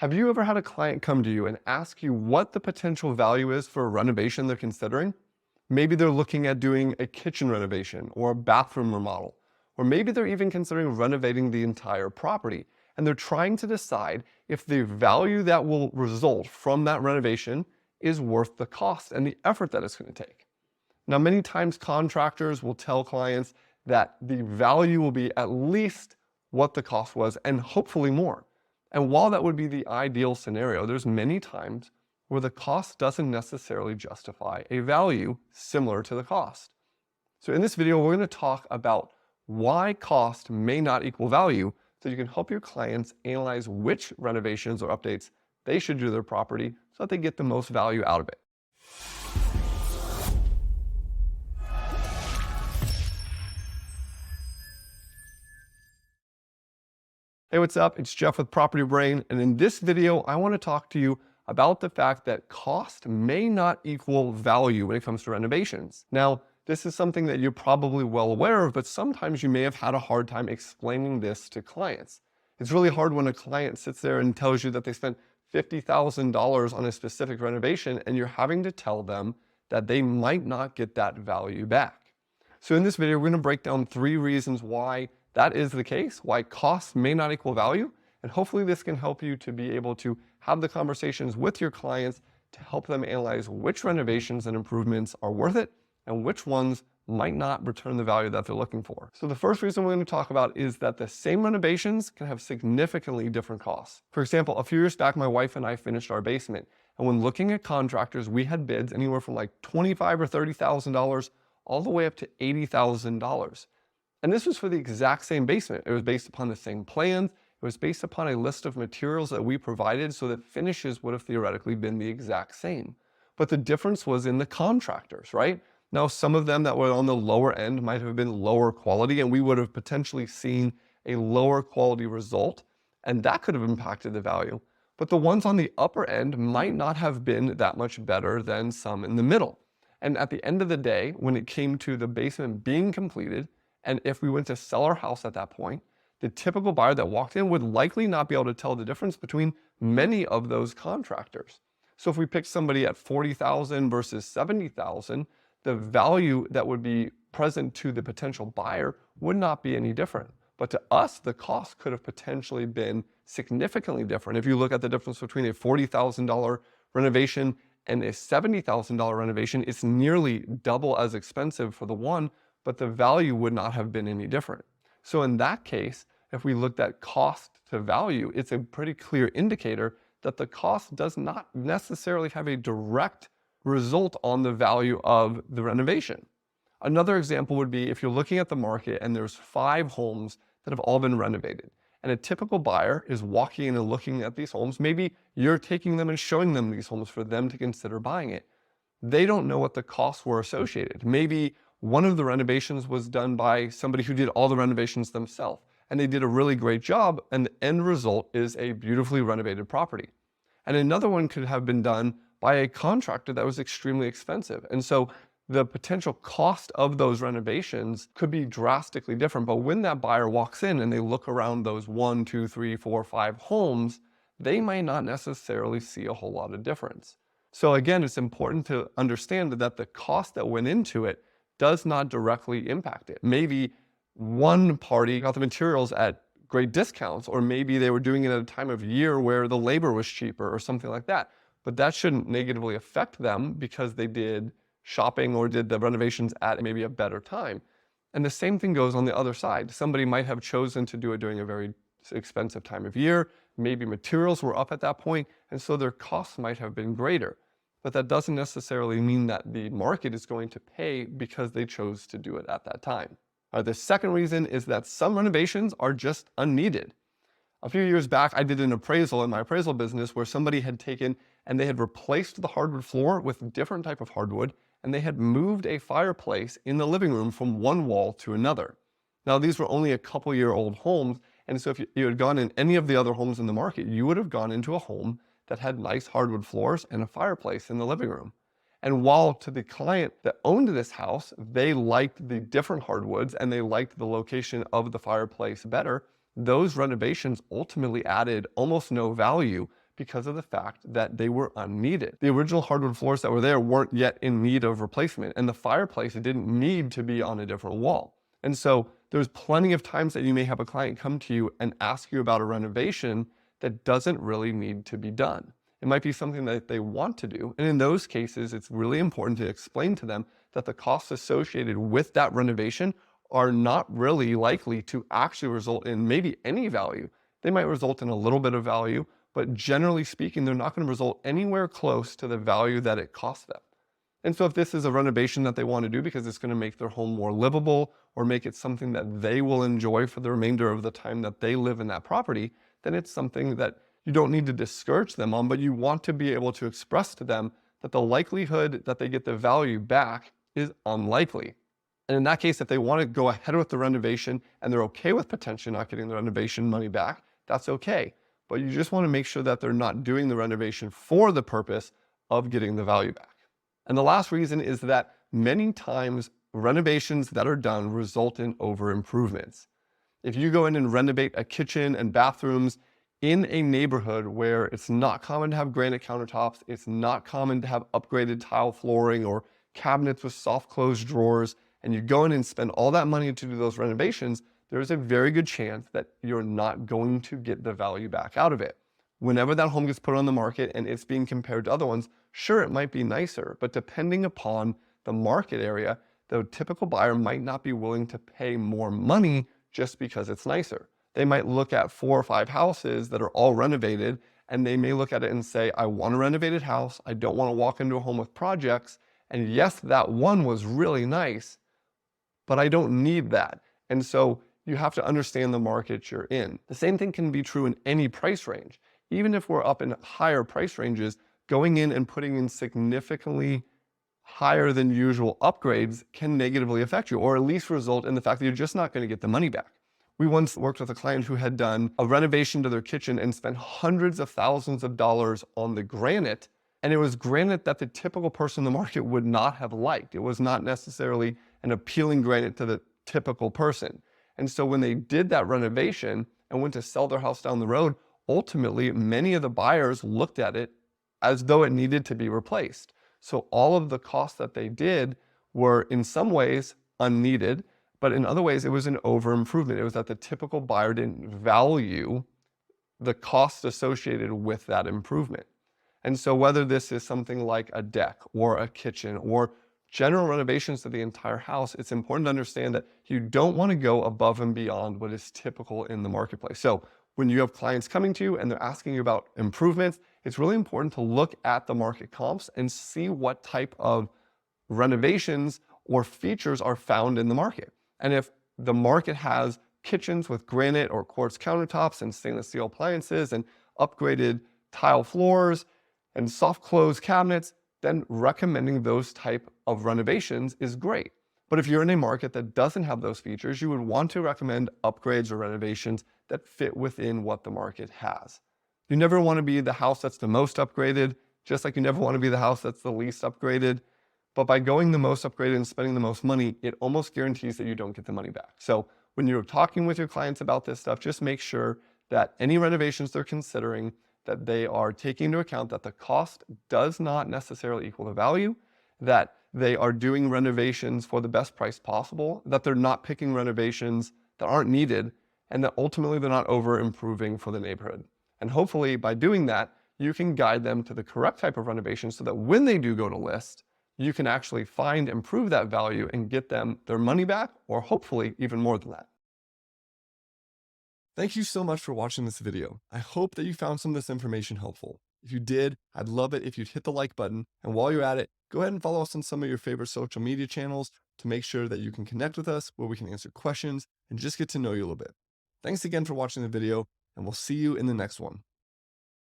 Have you ever had a client come to you and ask you what the potential value is for a renovation they're considering? Maybe they're looking at doing a kitchen renovation or a bathroom remodel, or maybe they're even considering renovating the entire property, and they're trying to decide if the value that will result from that renovation is worth the cost and the effort that it's going to take. Now, many times contractors will tell clients that the value will be at least what the cost was and hopefully more. And while that would be the ideal scenario, there's many times where the cost doesn't necessarily justify a value similar to the cost. So in this video, we're going to talk about why cost may not equal value, so you can help your clients analyze which renovations or updates they should do to their property so that they get the most value out of it. Hey, what's up? It's Jeff with Property Brain, and in this video, I want to talk to you about the fact that cost may not equal value when it comes to renovations. Now, this is something that you're probably well aware of, but sometimes you may have had a hard time explaining this to clients. It's really hard when a client sits there and tells you that they spent $50,000 on a specific renovation, and you're having to tell them that they might not get that value back. So in this video, we're going to break down 3 reasons why that is the case, why cost may not equal value, and hopefully this can help you to be able to have the conversations with your clients to help them analyze which renovations and improvements are worth it and which ones might not return the value that they're looking for. So the first reason we're going to talk about is that the same renovations can have significantly different costs. For example, a few years back, my wife and I finished our basement, and when looking at contractors, we had bids anywhere from like $25,000 or $30,000 all the way up to $80,000. And this was for the exact same basement. It was based upon the same plans. It was based upon a list of materials that we provided so that finishes would have theoretically been the exact same. But the difference was in the contractors, right? Now, some of them that were on the lower end might have been lower quality, and we would have potentially seen a lower quality result, and that could have impacted the value. But the ones on the upper end might not have been that much better than some in the middle. And at the end of the day, when it came to the basement being completed, and if we went to sell our house at that point, the typical buyer that walked in would likely not be able to tell the difference between many of those contractors. So if we picked somebody at $40,000 versus $70,000, the value that would be present to the potential buyer would not be any different. But to us, the cost could have potentially been significantly different. If you look at the difference between a $40,000 renovation and a $70,000 renovation, it's nearly double as expensive for the one, but the value would not have been any different. So in that case, if we looked at cost to value, it's a pretty clear indicator that the cost does not necessarily have a direct result on the value of the renovation. Another example would be if you're looking at the market and there's 5 homes that have all been renovated, and a typical buyer is walking in and looking at these homes. Maybe you're taking them and showing them these homes for them to consider buying it. They don't know what the costs were associated. Maybe one of the renovations was done by somebody who did all the renovations themselves, and they did a really great job, and the end result is a beautifully renovated property. And another one could have been done by a contractor that was extremely expensive. And so the potential cost of those renovations could be drastically different. But when that buyer walks in and they look around those 1, 2, 3, 4, 5 homes, they may not necessarily see a whole lot of difference. So again, it's important to understand that the cost that went into it does not directly impact it. Maybe one party got the materials at great discounts, or maybe they were doing it at a time of year where the labor was cheaper or something like that. But that shouldn't negatively affect them because they did shopping or did the renovations at maybe a better time. And the same thing goes on the other side. Somebody might have chosen to do it during a very expensive time of year. Maybe materials were up at that point, and so their costs might have been greater. But that doesn't necessarily mean that the market is going to pay because they chose to do it at that time. The second reason is that some renovations are just unneeded. A few years back, I did an appraisal in my appraisal business where somebody had taken and they had replaced the hardwood floor with a different type of hardwood, and they had moved a fireplace in the living room from one wall to another. Now, these were only a couple-year-old homes, and so if you had gone in any of the other homes in the market, you would have gone into a home that had nice hardwood floors and a fireplace in the living room. And while to the client that owned this house, they liked the different hardwoods and they liked the location of the fireplace better, those renovations ultimately added almost no value because of the fact that they were unneeded. The original hardwood floors that were there weren't yet in need of replacement, and the fireplace didn't need to be on a different wall. And so there's plenty of times that you may have a client come to you and ask you about a renovation that doesn't really need to be done. It might be something that they want to do. And in those cases, it's really important to explain to them that the costs associated with that renovation are not really likely to actually result in maybe any value. They might result in a little bit of value, but generally speaking, they're not going to result anywhere close to the value that it costs them. And so if this is a renovation that they want to do because it's going to make their home more livable or make it something that they will enjoy for the remainder of the time that they live in that property, then it's something that you don't need to discourage them on, but you want to be able to express to them that the likelihood that they get the value back is unlikely. And in that case, if they want to go ahead with the renovation and they're okay with potentially not getting the renovation money back, that's okay. But you just want to make sure that they're not doing the renovation for the purpose of getting the value back. And the last reason is that many times renovations that are done result in over improvements. If you go in and renovate a kitchen and bathrooms in a neighborhood where it's not common to have granite countertops, it's not common to have upgraded tile flooring or cabinets with soft closed drawers, and you go in and spend all that money to do those renovations, there's a very good chance that you're not going to get the value back out of it. Whenever that home gets put on the market and it's being compared to other ones, sure, it might be nicer, but depending upon the market area, the typical buyer might not be willing to pay more money just because it's nicer. They might look at 4 or 5 houses that are all renovated, and they may look at it and say, I want a renovated house. I don't want to walk into a home with projects. And yes, that one was really nice, but I don't need that. And so you have to understand the market you're in. The same thing can be true in any price range. Even if we're up in higher price ranges, going in and putting in significantly higher than usual upgrades can negatively affect you, or at least result in the fact that you're just not going to get the money back. We once worked with a client who had done a renovation to their kitchen and spent hundreds of thousands of dollars on the granite. And it was granite that the typical person in the market would not have liked. It was not necessarily an appealing granite to the typical person. And so when they did that renovation and went to sell their house down the road, ultimately, many of the buyers looked at it as though it needed to be replaced. So all of the costs that they did were in some ways unneeded, but in other ways, it was an over improvement. It was that the typical buyer didn't value the cost associated with that improvement. And so whether this is something like a deck or a kitchen or general renovations to the entire house, it's important to understand that you don't want to go above and beyond what is typical in the marketplace. So when you have clients coming to you and they're asking you about improvements, it's really important to look at the market comps and see what type of renovations or features are found in the market. And if the market has kitchens with granite or quartz countertops and stainless steel appliances and upgraded tile floors and soft close cabinets, then recommending those type of renovations is great. But if you're in a market that doesn't have those features, you would want to recommend upgrades or renovations that fit within what the market has. You never want to be the house that's the most upgraded, just like you never want to be the house that's the least upgraded. But by going the most upgraded and spending the most money, it almost guarantees that you don't get the money back. So when you're talking with your clients about this stuff, just make sure that any renovations they're considering, that they are taking into account that the cost does not necessarily equal the value, that they are doing renovations for the best price possible, that they're not picking renovations that aren't needed, and that ultimately they're not over improving for the neighborhood. And hopefully by doing that, you can guide them to the correct type of renovation so that when they do go to list, you can actually find and prove that value and get them their money back, or hopefully even more than that. Thank you so much for watching this video. I hope that you found some of this information helpful. If you did, I'd love it if you'd hit the like button. And while you're at it, go ahead and follow us on some of your favorite social media channels to make sure that you can connect with us, where we can answer questions and just get to know you a little bit. Thanks again for watching the video, and we'll see you in the next one.